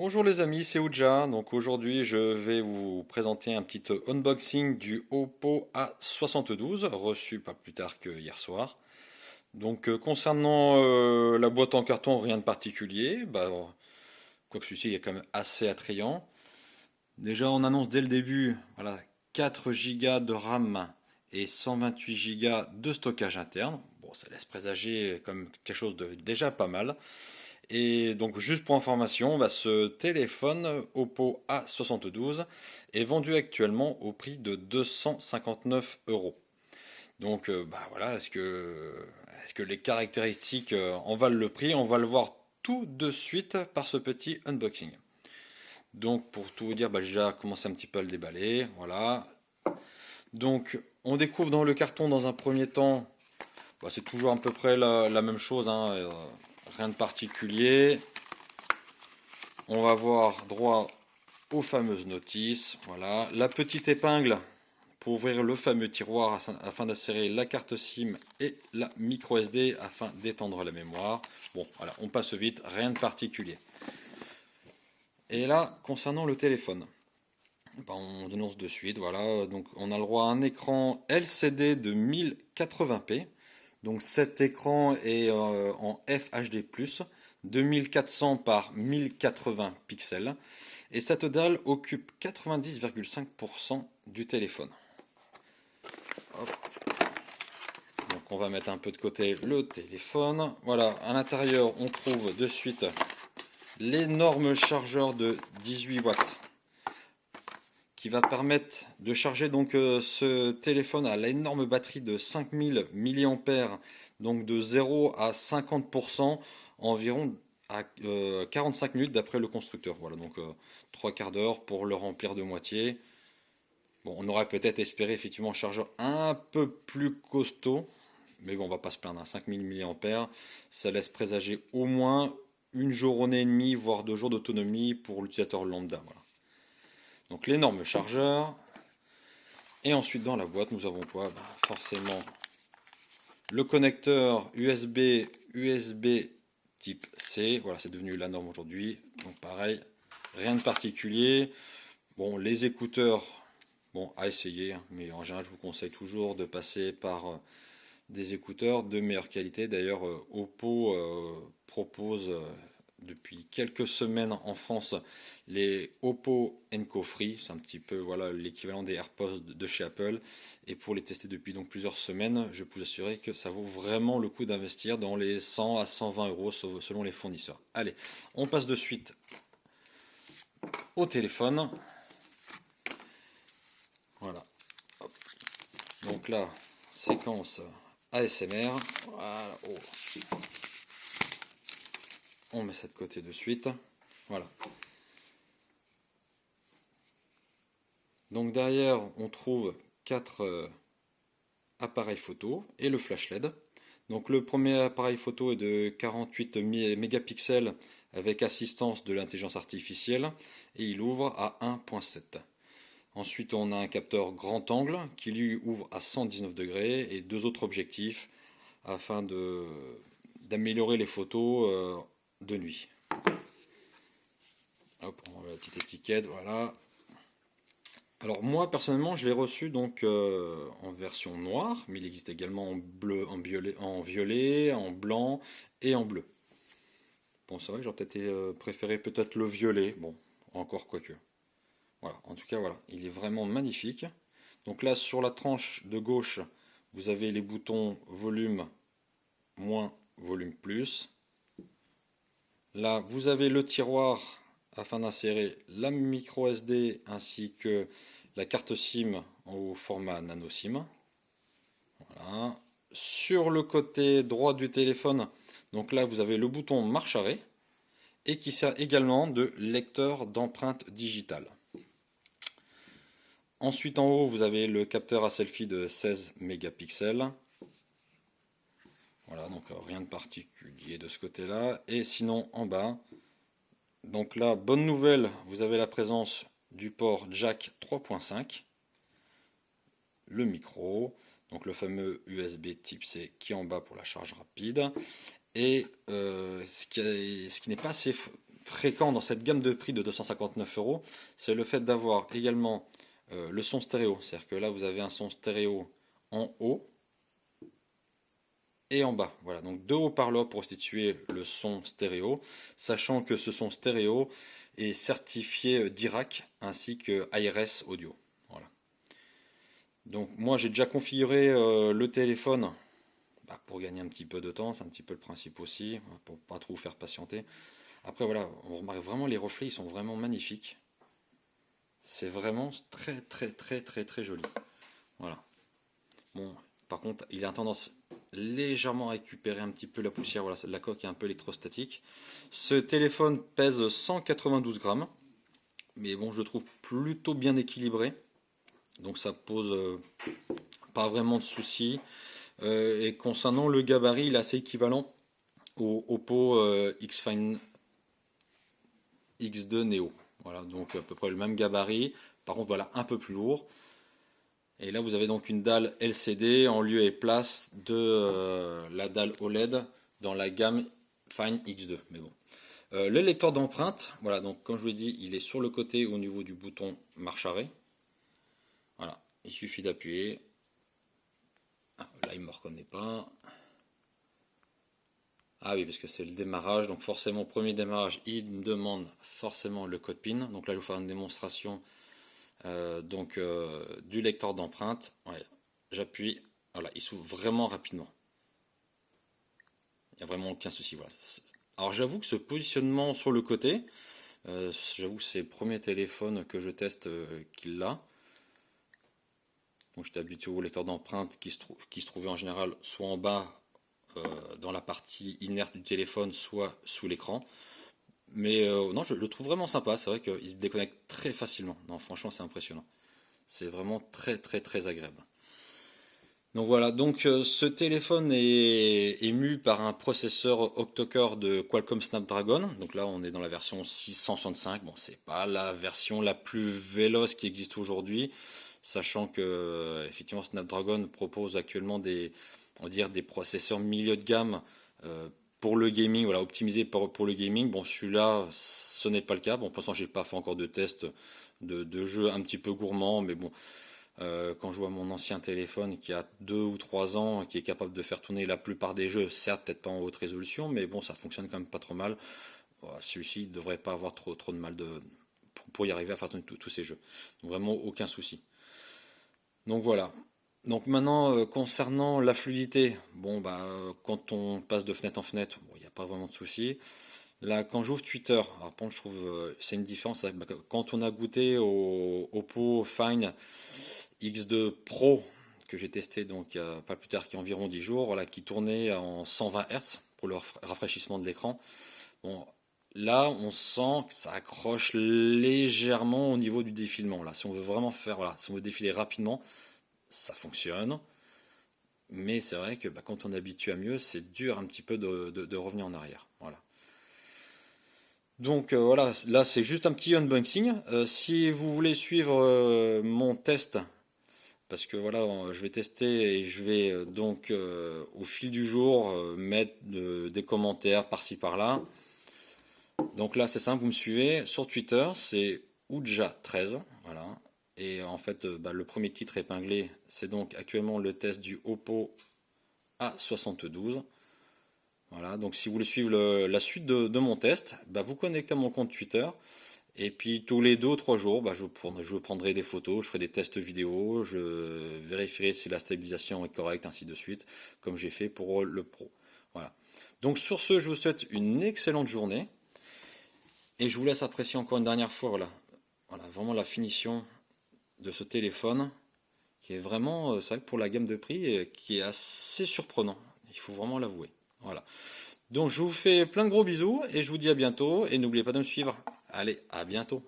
Bonjour les amis, c'est Ouja. Donc aujourd'hui, je vais vous présenter un petit unboxing du Oppo A72, reçu pas plus tard que hier soir. Donc concernant la boîte en carton, rien de particulier. Quoique celui-ci est quand même assez attrayant. Déjà, on annonce dès le début, voilà, 4 Go de RAM et 128 Go de stockage interne. Bon, ça laisse présager comme quelque chose de déjà pas mal. Et donc, juste pour information, ce téléphone Oppo A72 est vendu actuellement au prix de 259 euros. Donc, voilà, est-ce que les caractéristiques en valent le prix? On va le voir tout de suite par ce petit unboxing. Donc, pour tout vous dire, j'ai déjà commencé un petit peu à le déballer. Voilà. Donc, on découvre dans le carton dans un premier temps, c'est toujours à peu près la même chose, hein, rien de particulier. On va avoir droit aux fameuses notices. Voilà, la petite épingle pour ouvrir le fameux tiroir afin d'insérer la carte SIM et la micro SD afin d'étendre la mémoire. Bon, voilà, on passe vite, rien de particulier. Et là, concernant le téléphone, on dénonce de suite. Voilà, donc on a le droit à un écran LCD de 1080p. Donc cet écran est en FHD+, 2400 par 1080 pixels. Et cette dalle occupe 90,5% du téléphone. Hop. Donc on va mettre un peu de côté le téléphone. Voilà, à l'intérieur on trouve de suite l'énorme chargeur de 18 watts qui va permettre de charger donc ce téléphone à l'énorme batterie de 5000 mAh, donc de 0 à 50% environ à 45 minutes d'après le constructeur. Voilà, donc 3 quarts d'heure pour le remplir de moitié. Bon, on aurait peut-être espéré effectivement un chargeur un peu plus costaud, mais bon, on va pas se plaindre, 5000 mAh, ça laisse présager au moins une journée et demie, voire 2 jours d'autonomie pour l'utilisateur lambda. Voilà. Donc l'énorme chargeur. Et ensuite dans la boîte, nous avons quoi? Forcément le connecteur USB type C. Voilà, c'est devenu la norme aujourd'hui. Donc pareil, rien de particulier. Bon, les écouteurs, à essayer, hein, mais en général, je vous conseille toujours de passer par des écouteurs de meilleure qualité. D'ailleurs, Oppo propose depuis quelques semaines en France les Oppo Enco Free. C'est un petit peu l'équivalent des AirPods de chez Apple. Et pour les tester depuis donc plusieurs semaines, je peux vous assurer que ça vaut vraiment le coup d'investir dans les 100 à 120 euros selon les fournisseurs. Allez, on passe de suite au téléphone. Voilà. Hop. Donc là, séquence ASMR. Voilà. Oh. On met ça de côté de suite. Voilà. Donc derrière, on trouve 4 appareils photo et le flash LED. Donc le premier appareil photo est de 48 mégapixels avec assistance de l'intelligence artificielle et il ouvre à 1.7. Ensuite, on a un capteur grand angle qui lui ouvre à 119 degrés et 2 autres objectifs afin d'améliorer les photos de nuit. Hop, on met la petite étiquette, voilà. Alors moi personnellement je l'ai reçu donc en version noire, mais il existe également en bleu, en violet, en blanc et en bleu. Bon, c'est vrai que j'aurais peut-être préféré peut-être le violet, bon, encore quoique. Voilà, en tout cas voilà, il est vraiment magnifique. Donc là sur la tranche de gauche, vous avez les boutons volume moins, volume plus. Là vous avez le tiroir afin d'insérer la micro SD ainsi que la carte SIM au format nano SIM. Voilà. Sur le côté droit du téléphone, donc là vous avez le bouton marche arrêt et qui sert également de lecteur d'empreintes digitales. Ensuite en haut vous avez le capteur à selfie de 16 mégapixels. Voilà, donc rien de particulier de ce côté-là. Et sinon en bas, donc là, bonne nouvelle, vous avez la présence du port jack 3.5, le micro, donc le fameux USB type C qui est en bas pour la charge rapide. Et ce qui n'est pas assez fréquent dans cette gamme de prix de 259 euros, c'est le fait d'avoir également le son stéréo. C'est-à-dire que là, vous avez un son stéréo en haut et en bas. Voilà, donc deux haut-parleurs pour restituer le son stéréo, sachant que ce son stéréo est certifié Dirac ainsi que ARS Audio. Voilà. Donc moi j'ai déjà configuré le téléphone pour gagner un petit peu de temps, c'est un petit peu le principe aussi, pour pas trop vous faire patienter. Après voilà, on remarque vraiment les reflets, ils sont vraiment magnifiques. C'est vraiment très très très très très joli. Voilà. Bon, par contre, il a tendance légèrement à récupérer un petit peu la poussière. Voilà, la coque est un peu électrostatique. Ce téléphone pèse 192 grammes, mais bon, je le trouve plutôt bien équilibré. Donc ça pose pas vraiment de soucis. Et concernant le gabarit, il est assez équivalent au Oppo X-Find X2 Neo. Voilà, donc à peu près le même gabarit. Par contre, voilà, un peu plus lourd. Et là, vous avez donc une dalle LCD en lieu et place de la dalle OLED dans la gamme Find X2. Mais bon. Le lecteur d'empreintes, voilà, donc comme je vous l'ai dit, il est sur le côté au niveau du bouton marche arrêt. Voilà, il suffit d'appuyer. Ah, là, il ne me reconnaît pas. Ah oui, parce que c'est le démarrage, donc forcément, premier démarrage, il me demande forcément le code PIN. Donc là, je vais vous faire une démonstration du lecteur d'empreintes. Ouais, j'appuie, voilà, il s'ouvre vraiment rapidement. Il n'y a vraiment aucun souci. Voilà. Alors j'avoue que ce positionnement sur le côté, j'avoue que c'est le premier téléphone que je teste qui l'a. Donc j'étais habitué au lecteur d'empreintes qui se trouvait en général soit en bas dans la partie inerte du téléphone, soit sous l'écran. Mais non, je le trouve vraiment sympa. C'est vrai qu'il se déconnecte très facilement. Non, franchement, c'est impressionnant. C'est vraiment très très très agréable. Donc voilà, donc ce téléphone est ému par un processeur octa-core de Qualcomm Snapdragon. Donc là, on est dans la version 665. Bon, c'est pas la version la plus véloce qui existe aujourd'hui, sachant que effectivement Snapdragon propose actuellement on va dire des processeurs milieu de gamme pour le gaming, voilà, optimisés pour le gaming. Bon, celui-là, ce n'est pas le cas. Bon, pour l'instant, j'ai pas fait encore de test de jeux un petit peu gourmands, mais bon. Quand je vois mon ancien téléphone qui a 2 ou 3 ans, qui est capable de faire tourner la plupart des jeux, certes peut-être pas en haute résolution, mais bon, ça fonctionne quand même pas trop mal. Celui-ci ne devrait pas avoir trop de mal pour y arriver à faire tourner tous ces jeux. Donc vraiment aucun souci. Donc voilà. Donc maintenant, concernant la fluidité, bon bah quand on passe de fenêtre en fenêtre, il n'y a pas vraiment de souci. Là, quand j'ouvre Twitter, alors je trouve c'est une différence. Quand on a goûté au Oppo Find X2 Pro que j'ai testé donc pas plus tard qu'environ 10 jours, voilà, qui tournait en 120 Hz pour le rafraîchissement de l'écran. Bon, là, on sent que ça accroche légèrement au niveau du défilement. Là, si on veut vraiment faire, voilà, si on veut défiler rapidement, ça fonctionne. Mais c'est vrai que quand on est habitué à mieux, c'est dur un petit peu de revenir en arrière. Voilà. Donc voilà, là c'est juste un petit unboxing. Si vous voulez suivre mon test, parce que voilà, je vais tester et je vais donc au fil du jour mettre des commentaires par-ci par-là. Donc là c'est simple, vous me suivez sur Twitter, c'est Ouja13, voilà. Et en fait, le premier titre épinglé, c'est donc actuellement le test du Oppo A72. Voilà, donc si vous voulez suivre la suite de mon test, vous connectez à mon compte Twitter. Et puis tous les 2 ou 3 jours, je prendrai des photos, je ferai des tests vidéo, je vérifierai si la stabilisation est correcte, ainsi de suite, comme j'ai fait pour le Pro. Voilà. Donc sur ce, je vous souhaite une excellente journée. Et je vous laisse apprécier encore une dernière fois, voilà, vraiment la finition de ce téléphone, qui est vraiment, c'est vrai que pour la gamme de prix, qui est assez surprenant. Il faut vraiment l'avouer. Voilà. Donc je vous fais plein de gros bisous et je vous dis à bientôt et n'oubliez pas de me suivre. Allez, à bientôt.